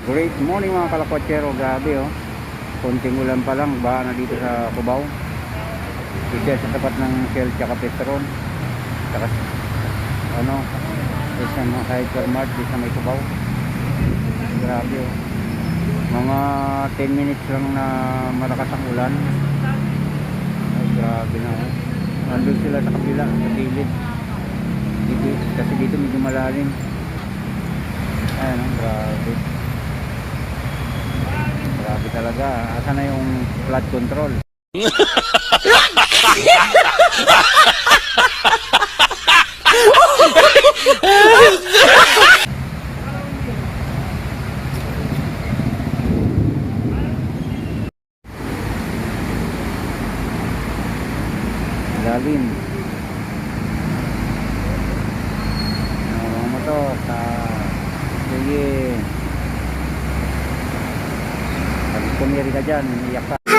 Great morning mga kalakwatsero, grabe oh. Konting ulan pa lang, baha na dito sa Cubao. Dito sa tapat ng Shell tsaka Petron. Tsaka ano, isang mga hypermart dito sa may Cubao. Grabe oh. Mga 10 minutes lang na malakas ang ulan. Ay grabe na oh. Nandun sila sa kabila, sa gilid. Dito, kasi dito medyo malalim. Ayan oh, grabe. Grabe talaga. Asa na yung flood control? Lalim. Mga motor sa sige. Pag kumiri ka dyan, iyak ka.